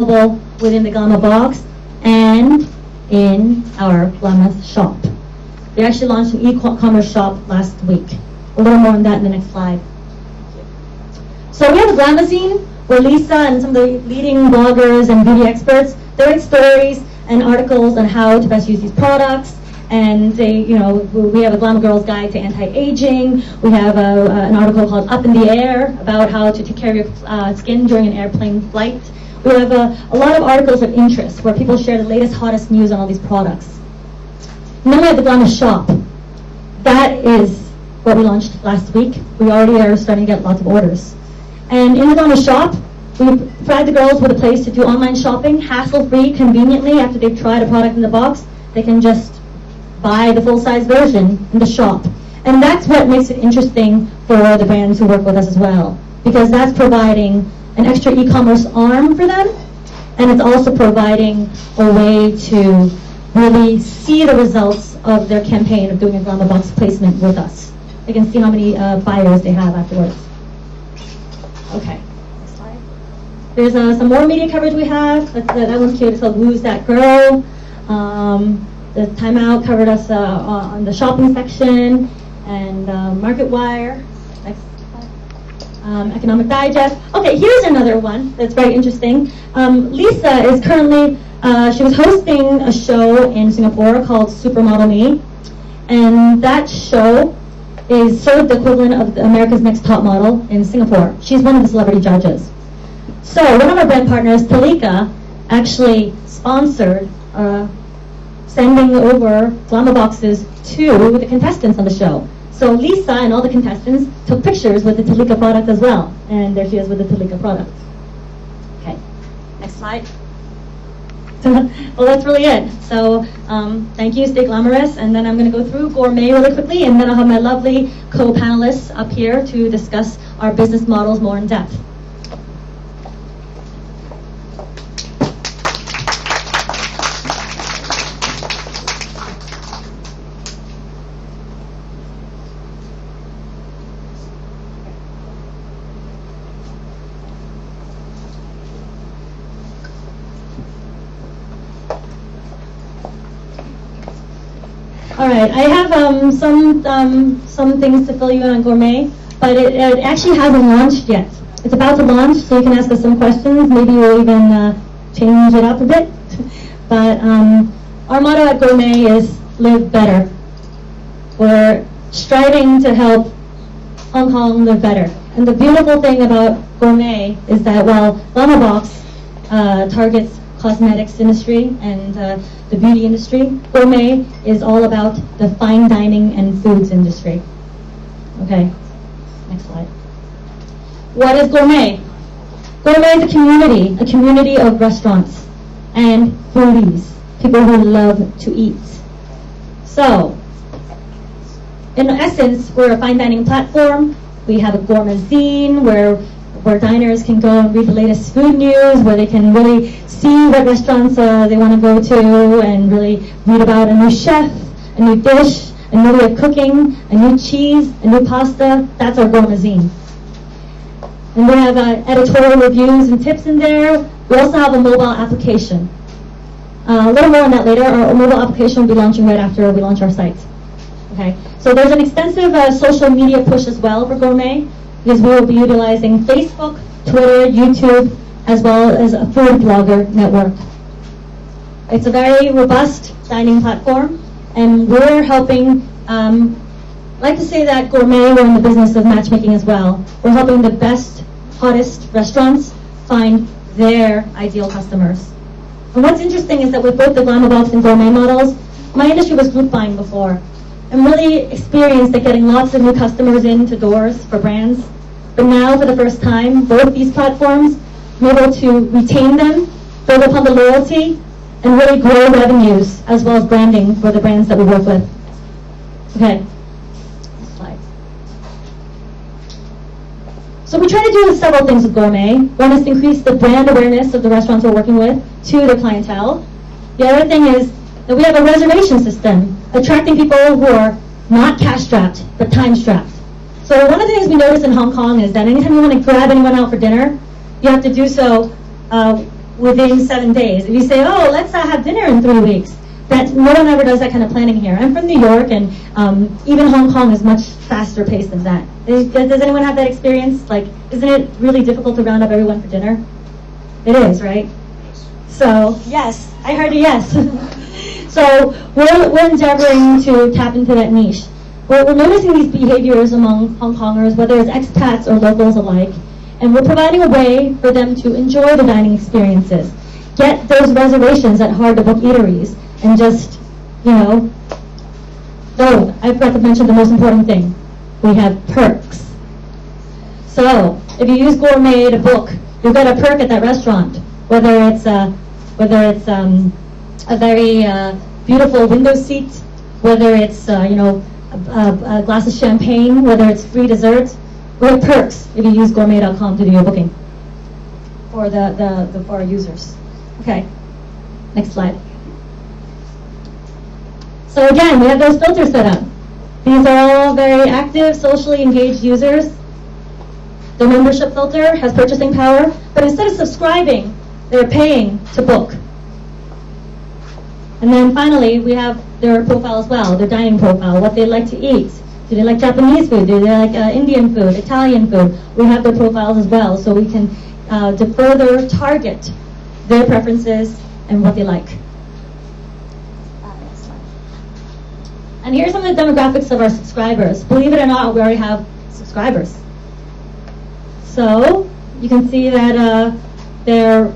available within the Glamabox and in our Glama's shop. We actually launched an e-commerce shop last week. A little more on that in the next slide. So we have a Glamazine where Lisa and some of the leading bloggers and beauty experts, they write stories and articles on how to best use these products. And they, we have a Glamour Girl's Guide to Anti-Aging. We have an article called Up in the Air about how to take care of your skin during an airplane flight. We have a lot of articles of interest where people share the latest, hottest news on all these products. And then we have the Glamour Shop. That is what we launched last week. We already are starting to get lots of orders. And in the Glamour Shop, we provide the girls with a place to do online shopping, hassle-free, conveniently. After they've tried a product in the box, they can just buy the full-size version in the shop. And that's what makes it interesting for the brands who work with us as well, because that's providing an extra e-commerce arm for them, and it's also providing a way to really see the results of their campaign of doing a Glamabox placement with us. They can see how many buyers they have afterwards. Okay, next slide. There's some more media coverage we have. That one's cute. It's called Lose That Girl. The Time Out covered us on the shopping section, and Market Wire. Next slide. Economic Digest. Okay, here's another one that's very interesting. Lisa is currently, she was hosting a show in Singapore called Supermodel Me, and that show is sort of the equivalent of America's Next Top Model in Singapore. She's one of the celebrity judges. So one of our brand partners, Talika, actually sponsored sending over Glamaboxes to the contestants on the show. So Lisa and all the contestants took pictures with the Talika product as well. And there she is with the Talika product. Okay, next slide. Well, that's really it. So thank you, stay glamorous. And then I'm going to go through Gourmet really quickly, and then I'll have my lovely co-panelists up here to discuss our business models more in depth. All right, I have some things to fill you in on Gourmet, but it actually hasn't launched yet. It's about to launch, so you can ask us some questions. Maybe we'll even change it up a bit. But our motto at Gourmet is live better. We're striving to help Hong Kong live better. And the beautiful thing about Gourmet is that while Glamabox targets cosmetics industry and the beauty industry, Gourmet is all about the fine dining and foods industry. Okay, next slide. What is Gourmet? Gourmet is a community of restaurants and foodies, people who love to eat. So, in essence, we're a fine dining platform. We have a Gourmazine where diners can go and read the latest food news, where they can really see what restaurants they want to go to and really read about a new chef, a new dish, a new way of cooking, a new cheese, a new pasta. That's our Gourmazine. And we have editorial reviews and tips in there. We also have a mobile application. A little more on that later. Our mobile application will be launching right after we launch our site. Okay. So there's an extensive social media push as well for Gourmet, because we will be utilizing Facebook, Twitter, YouTube, as well as a food blogger network. It's a very robust dining platform, and we're helping, I like to say that Gourmet, we're in the business of matchmaking as well. We're helping the best, hottest restaurants find their ideal customers. And what's interesting is that with both the Glamabox and Gourmet models, my industry was group buying before. I'm really experienced at getting lots of new customers into doors for brands. But now, for the first time, both these platforms, I'm able to retain them, build upon the loyalty, and really grow revenues as well as branding for the brands that we work with. Okay, next slide. So we try to do several things with Gourmet. One is to increase the brand awareness of the restaurants we're working with to their clientele. The other thing is that we have a reservation system, attracting people who are not cash-strapped, but time-strapped. So one of the things we notice in Hong Kong is that anytime you want to grab anyone out for dinner, you have to do so within 7 days. If you say, oh, let's have dinner in 3 weeks, that no one ever does that kind of planning here. I'm from New York, and even Hong Kong is much faster paced than that. Does anyone have that experience? Like, isn't it really difficult to round up everyone for dinner? It is, right? So, yes, I heard a yes. So, we're endeavoring to tap into that niche. We're noticing these behaviors among Hong Kongers, whether it's expats or locals alike, and we're providing a way for them to enjoy the dining experiences. Get those reservations at hard-to-book eateries, and just, oh, I forgot to mention the most important thing. We have perks. So, if you use Gourmet to book, you'll get a perk at that restaurant, whether it's a very beautiful window seat, whether it's a glass of champagne, whether it's free dessert. We have perks if you use gourmet.com to do your booking for for our users. Okay, next slide. So again, we have those filters set up. These are all very active, socially engaged users. The membership filter has purchasing power, but instead of subscribing, they're paying to book. And then finally, we have their profile as well, their dining profile, what they like to eat. Do they like Japanese food? Do they like Indian food, Italian food? We have their profiles as well, so we can to further target their preferences and what they like. And here's some of the demographics of our subscribers. Believe it or not, we already have subscribers. So you can see that they're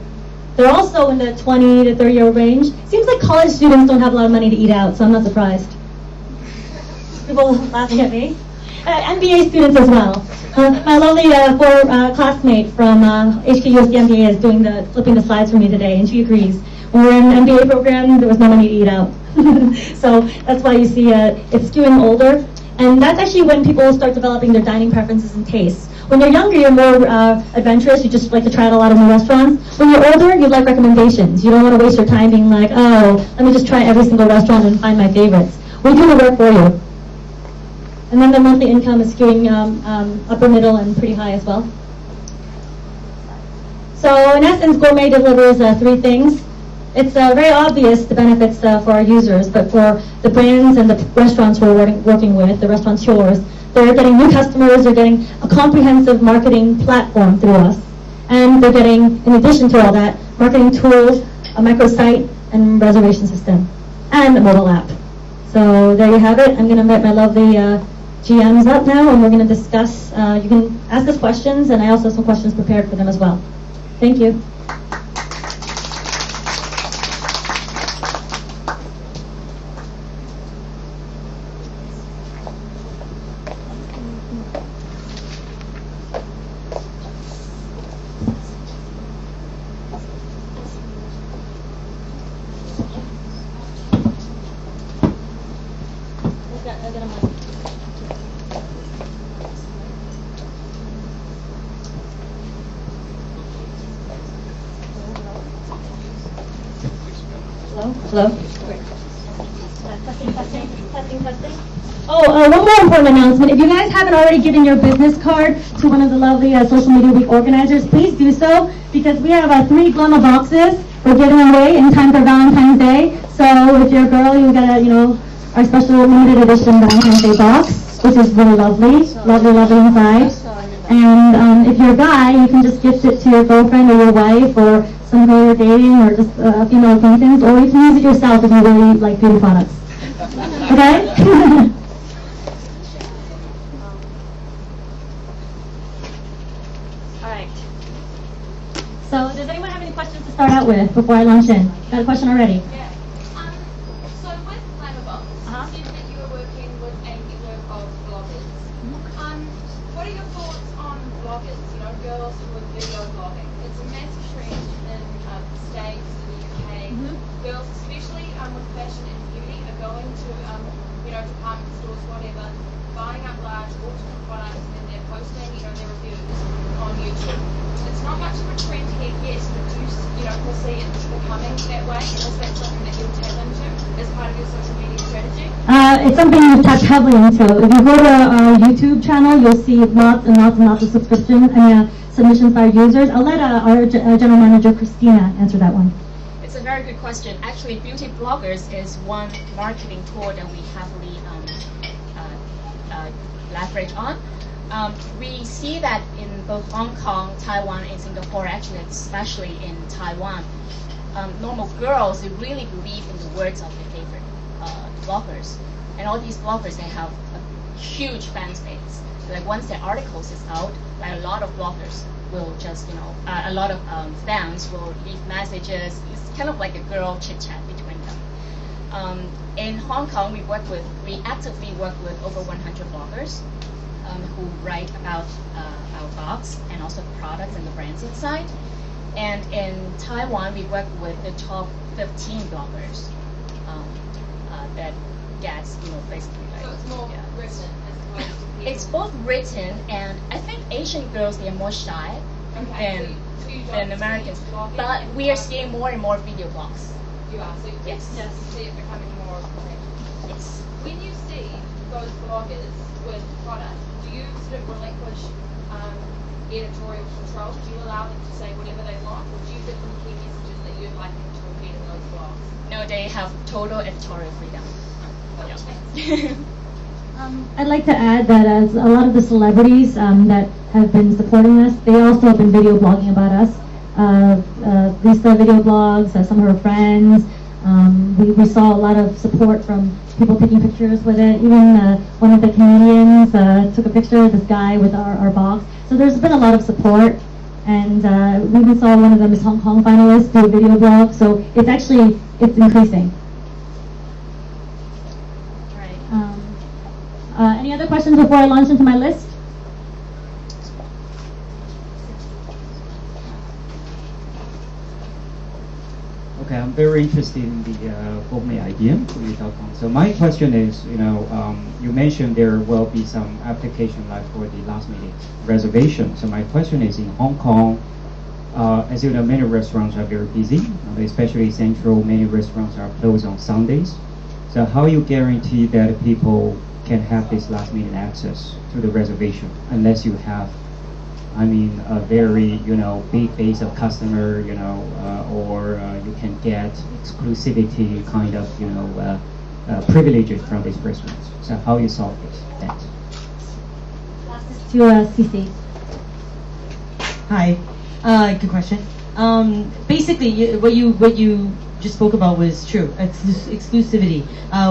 also in the 20 to 30-year-old range. Seems like college students don't have a lot of money to eat out, so I'm not surprised. People laughing at me. MBA students as well. My lovely classmate from HKUSD MBA is flipping the slides for me today, and she agrees. When we were in an MBA program, there was no money to eat out. So that's why you see it's skewing older. And that's actually when people start developing their dining preferences and tastes. When you're younger, you're more adventurous. You just like to try out a lot of new restaurants. When you're older, you like recommendations. You don't want to waste your time being like, oh, let me just try every single restaurant and find my favorites. We do the work for you. And then the monthly income is skewing upper middle and pretty high as well. So in essence, Gourmet delivers 3 things. It's very obvious the benefits for our users, but for the brands and the restaurants we're working with, the restaurateurs, they're getting new customers, they're getting a comprehensive marketing platform through us, and they're getting, in addition to all that, marketing tools, a microsite, and reservation system, and a mobile app. So there you have it. I'm going to invite my lovely GMs up now, and we're going to discuss. You can ask us questions, and I also have some questions prepared for them as well. Thank you. Hello? Testing. Oh, one more important announcement. If you guys haven't already given your business card to one of the lovely Social Media Week organizers, please do so, because we have 3 Glamaboxes we're giving away in time for Valentine's Day. So if you're a girl, you get our special limited edition Valentine's Day box, which is really lovely, lovely inside. And if you're a guy, you can just gift it to your girlfriend or your wife or somebody you're dating or just a female acquaintance, or you can use it yourself if you really like beauty products. Okay? Alright. So does anyone have any questions to start out with before I launch in? Got a question already? Yeah. So with Glamabox, you said that you were working with a network of bloggers. What are your thoughts on bloggers, girls who are video blogging? It's a massive trend in the States, in the UK. Girls, especially with fashion and beauty, are going to, department stores, whatever, buying up large ultimate products and then they're posting, their reviews on YouTube. It's not much of a trend here yet, but do you foresee it becoming that way? And is that something that you'll tap into as part of your social media strategy? It's something we've touched heavily into. If you go to our YouTube channel, you'll see lots and lots and lots of submissions by our users. I'll let our general manager, Cristina, answer that one. It's a very good question. Actually, beauty bloggers is one marketing tool that we heavily leverage on. We see that in both Hong Kong, Taiwan, and Singapore, actually especially in Taiwan, normal girls, they really believe in the words of their favorite bloggers. And all these bloggers, they have a huge fan base. Like once their articles is out, like a lot of bloggers will just, a lot of fans will leave messages. It's kind of like a girl chit-chat between them. In Hong Kong, we actively work with over 100 bloggers who write about our box and also the products and the brands inside. And in Taiwan, we work with the top 15 bloggers that gets, basically like. So it's more written as opposed to It's both written, and I think Asian girls, they are more shy than Americans. But we are seeing more and more video blogs. You are, so Yes. you see it becoming more common. Yes. When you see those bloggers with products, do you sort of relinquish editorial control? Do you allow them to say whatever they want, or do you give them key messages that you'd like them to repeat in those blogs? No, they have total editorial freedom. Yeah. I'd like to add that as a lot of the celebrities that have been supporting us, they also have been video blogging about us. Lisa video blogs, some of her friends. We saw a lot of support from people taking pictures with it. Even one of the comedians took a picture of this guy with our box. So there's been a lot of support. And we even saw one of the Miss Hong Kong finalists do a video blog. So it's increasing. Any other questions before I launch into my list? Okay, I'm very interested in the gourmet idea. So my question is, you mentioned there will be some application like for the last minute reservation. So my question is, in Hong Kong, as you know, many restaurants are very busy, especially central. Many restaurants are closed on Sundays. So how you guarantee that people can have this last minute access to the reservation unless you have, a very, big base of customer, or you can get exclusivity kind of, privileges from these restaurants. So how you solve this? Thanks. To CeCe. Hi, good question. Basically, what you just spoke about was true. Exclusivity.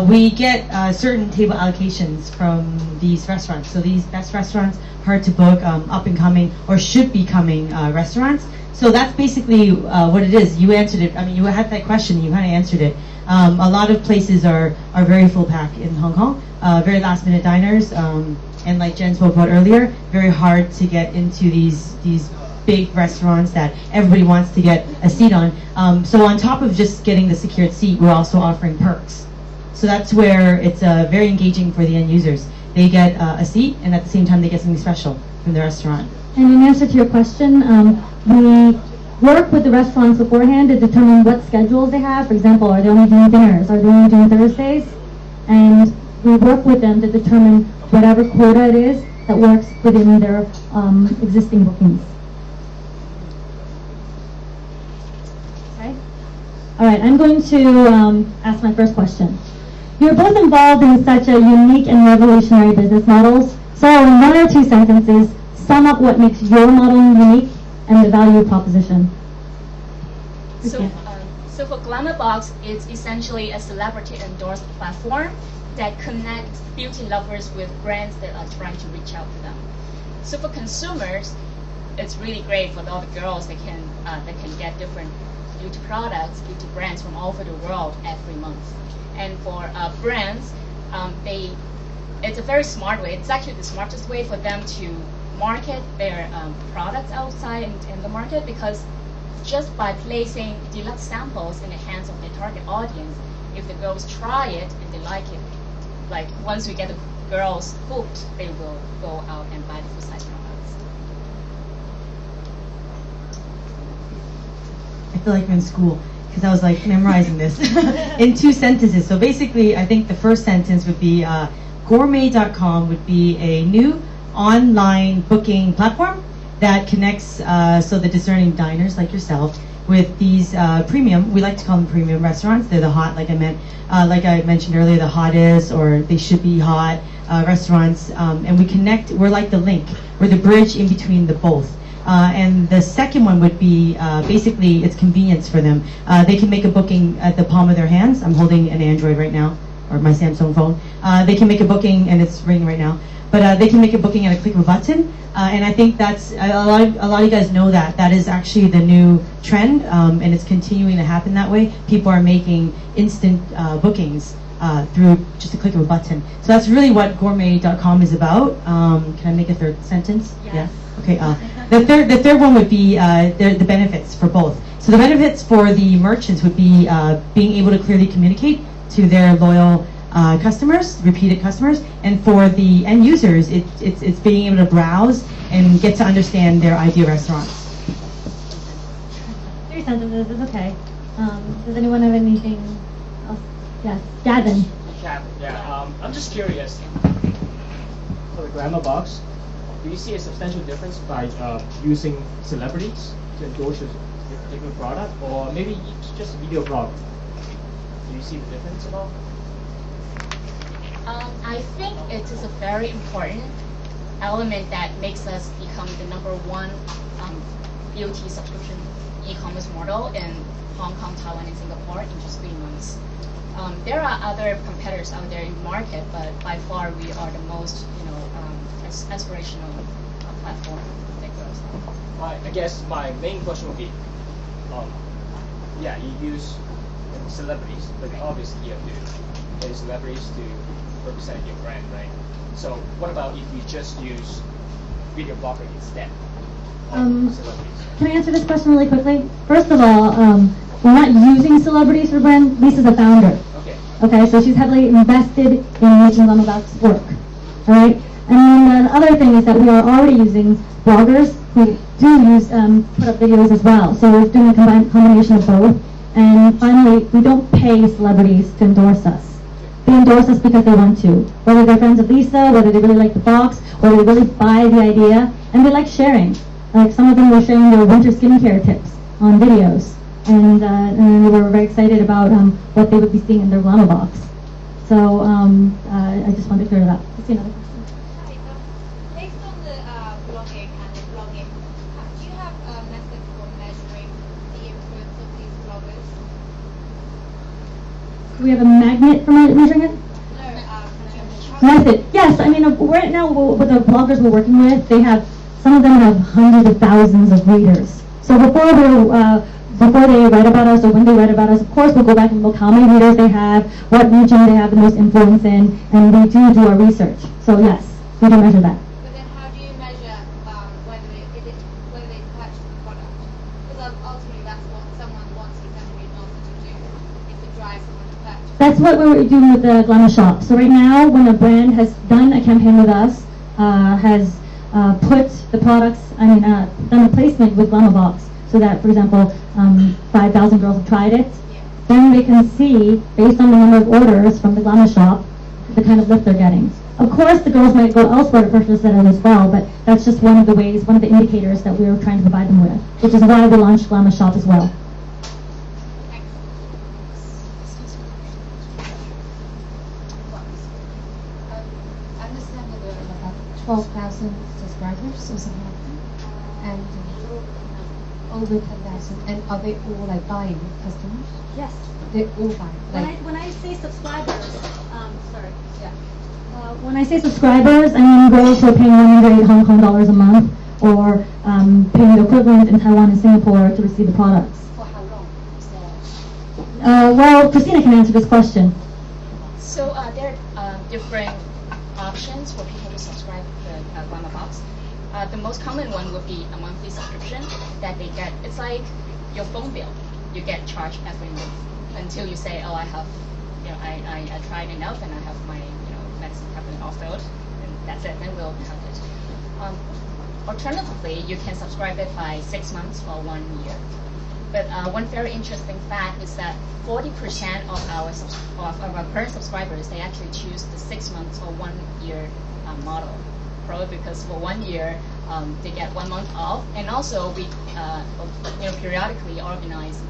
We get certain table allocations from these restaurants. So these best restaurants, hard to book, up and coming or should be coming restaurants. So that's basically what it is. You answered it. You had that question. You kind of answered it. A lot of places are very full pack in Hong Kong. Very last minute diners. And like Jen spoke about earlier, very hard to get into these big restaurants that everybody wants to get a seat on. So on top of just getting the secured seat, we're also offering perks. So that's where it's very engaging for the end users. They get a seat, and at the same time they get something special from the restaurant. And in answer to your question, we work with the restaurants beforehand to determine what schedules they have. For example, are they only doing dinners? Are they only doing Thursdays? And we work with them to determine whatever quota it is that works within their existing bookings. Okay. All right, I'm going to ask my first question. You're both involved in such a unique and revolutionary business models. So in one or two sentences, sum up what makes your model unique and the value proposition. So for Glamabox, it's essentially a celebrity endorsed platform that connects beauty lovers with brands that are trying to reach out to them. So for consumers, it's really great for all the girls that can get different beauty products, beauty brands from all over the world every month. And for brands, it's a very smart way. It's actually the smartest way for them to market their products outside in the market, because just by placing deluxe samples in the hands of their target audience, if the girls try it and they like it, like once we get the girls hooked, they will go out and buy the full size products. I feel like I'm in school because I was like memorizing this in 2 sentences. So basically, I think the first sentence would be gourmet.com would be a new online booking platform that connects so the discerning diners like yourself with these premium, we like to call them premium restaurants. They're the hot, like I mentioned earlier, the hottest, or they should be hot restaurants. And we connect, we're like the link, we're the bridge in between the both. And the second one would be basically it's convenience for them. They can make a booking at the palm of their hands. I'm holding an Android right now, or my Samsung phone. They can make a booking, and it's ringing right now. But they can make a booking at a click of a button, and I think that's a lot of you guys know that is actually the new trend, and it's continuing to happen that way. People are making instant bookings through just a click of a button. So that's really what gourmet.com is about. Can I make a third sentence? Yes. Yeah. Okay. The third one would be the benefits for both. So the benefits for the merchants would be being able to clearly communicate to their loyal customers, repeated customers, and for the end users, it's being able to browse and get to understand their ideal restaurants. 3 sentences is okay. Does anyone have anything else? Yes, Gavin. Yeah, I'm just curious. For the Glamabox, do you see a substantial difference by using celebrities to endorse a particular product, or maybe just a video blog? Do you see the difference at all? I think it is a very important element that makes us become the #1 beauty subscription e-commerce model in Hong Kong, Taiwan, and Singapore in just 3 months. There are other competitors out there in the market, but by far we are the most, aspirational platform that goes on. I guess my main question would be, yeah, you use celebrities, but obviously you have to pay celebrities to represent your brand, right? So what about if you just use video blogger instead of celebrities? Can I answer this question really quickly? First of all, we're not using celebrities for brand. Lisa's a founder. Okay. Okay, so she's heavily invested in making Glamabox work. All right? And then the other thing is that we are already using bloggers who do use put up videos as well. So we're doing a combination of both. And finally, we don't pay celebrities to endorse us. They endorse us because they want to. Whether they're friends of Lisa, whether they really like the box, whether they really buy the idea, and they like sharing. Like some of them were sharing their winter skincare tips on videos. And they were very excited about what they would be seeing in their Glamabox. So I just wanted to clear that up. Let's see another question. Hi, based on the blogging and the blogging, do you have a method for measuring the influence of these bloggers? Do we have a magnet for measuring it? No, Method. Yes, I mean, right now with the bloggers we're working with, some of them have hundreds of thousands of readers. So before they write about us or when they write about us, of course we'll go back and look how many readers they have, what region they have the most influence in, and we do our research. So yes, we do measure that. but then how do you measure whether they purchase the product? Because ultimately that's what someone wants to essentially in order to do, is to drive someone to purchase. That's what we're doing with the Glamour Shop. So right now, when a brand has done a campaign with us, has put the products, done a placement with Glamabox, so that, for example, 5,000 girls have tried it, then they can see, based on the number of orders from the Glamour Shop, the kind of lift they're getting. Of course, the girls might go elsewhere to purchase it as well, but that's just one of the ways, one of the indicators that we're trying to provide them with, which is why we launched Glamour Shop as well. I understand that there are about 12,000 subscribers or something like that, and over 10,000. And are they all like buying customers? Yes. They all buy. When I say subscribers, when I say subscribers, I mean girls who are paying 108 Hong Kong dollars a month, or paying the equivalent in Taiwan and Singapore to receive the products. For how long? Well, Cristina can answer this question. So there are different options for people to subscribe to the Glamabox. The most common one would be a monthly subscription that they get. It's like your phone bill. You get charged every month until you say, oh, I have, I tried enough and I have my, events happen off-field, and that's it, then we'll count it. Alternatively, you can subscribe it by 6 months or 1 year. But one very interesting fact is that 40% of our current subscribers, they actually choose the 6 months or 1 year model. Probably because for 1 year, they get 1 month off. And also we periodically organize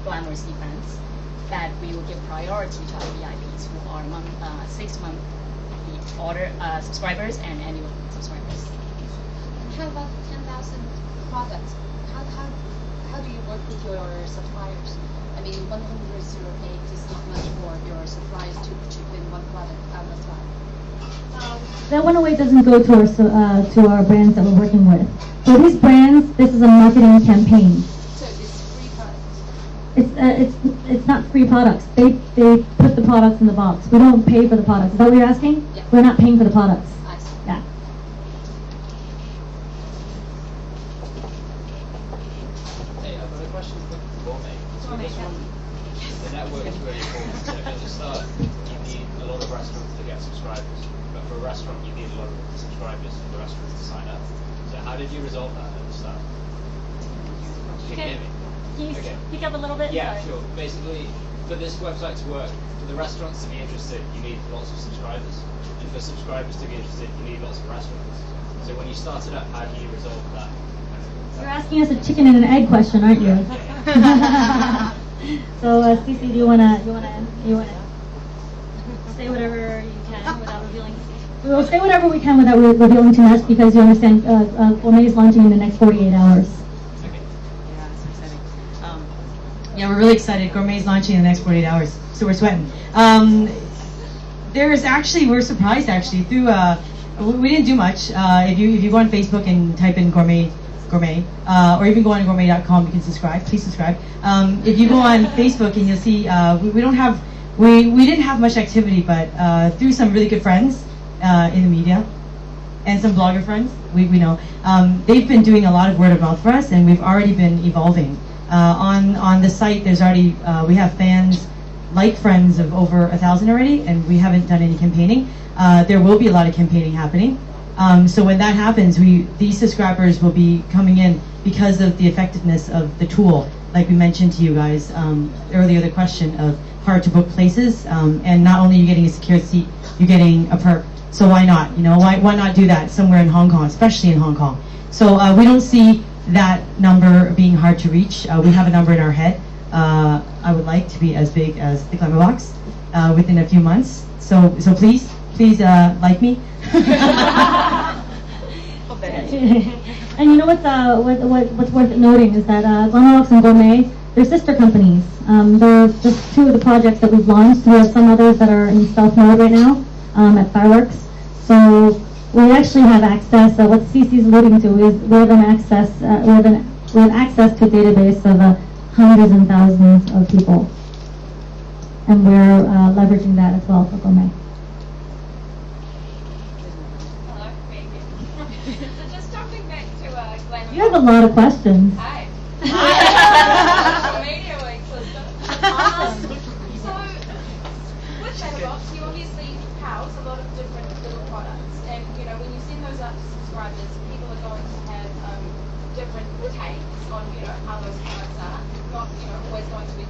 glamorous events that we will give priority to our VIPs who are 6 month order subscribers and annual subscribers. How about 10,000 products? How do you work with your suppliers? I mean, 108 is not much for your suppliers to chip in one product out of that. That 108 doesn't go to our brands that we're working with. For these brands, this is a marketing campaign. So it's free products. It's not free products. They put the products in the box. We don't pay for the products. Is that what you're asking? Yeah. We're not paying for the products. I see. Yeah. Hey, I've got a question for Gourmet. So this one, the network is really important. So at the start, you need a lot of restaurants to get subscribers. But for a restaurant, you need a lot of subscribers for the restaurants to sign up. So how did you resolve that at the start? Can you hear me? Can you speak up a little bit? Yeah, sure. Basically, for this website to work, for the restaurants to be interested, you need lots of subscribers. And for subscribers to be interested, you need lots of restaurants. So when you started up, how do you resolve that? You're asking us a chicken and an egg question, aren't you? So, CeCe, do you wanna say whatever you can without revealing? We will say whatever we can without revealing too much because you understand, Gourmet is launching in the next 48 hours. Yeah, so exciting. Yeah, we're really excited. Gourmet is launching in the next 48 hours, so we're sweating. We're surprised actually through. We didn't do much. If you go on Facebook and type in gourmet, or even go on gourmet.com, you can subscribe. Please subscribe. If you go on Facebook and you'll see, we didn't have much activity, but through some really good friends in the media and some blogger friends, we know they've been doing a lot of word of mouth for us, and we've already been evolving. On the site, there's already we have fans like friends of over 1,000 already, and we haven't done any campaigning. There will be a lot of campaigning happening. So when that happens, these subscribers will be coming in because of the effectiveness of the tool. Like we mentioned to you guys earlier, the question of hard to book places, and not only are you getting a secured seat, you're getting a perk. So why not? Why not do that somewhere in Hong Kong, especially in Hong Kong? So we don't see that number being hard to reach. We have a number in our head. I would like to be as big as the Glamabox within a few months. So please like me. And you know what's worth noting is that Glamabox and Gourmet, they're sister companies. They're just two of the projects that we've launched. We have some others that are in stealth mode right now at Fireworks. So we actually have access. What CeCe's alluding to is we have access to a database of hundreds and thousands of people, and we're leveraging that as well for Gourmet. Hello, Megan. So just jumping back to Glamabox. You have a lot of questions. Hi. Media week, sister. So with Glamabox, you obviously house a lot of different little products, and when you send those out to subscribers, people are going to have different takes on how those products are. Not always going to be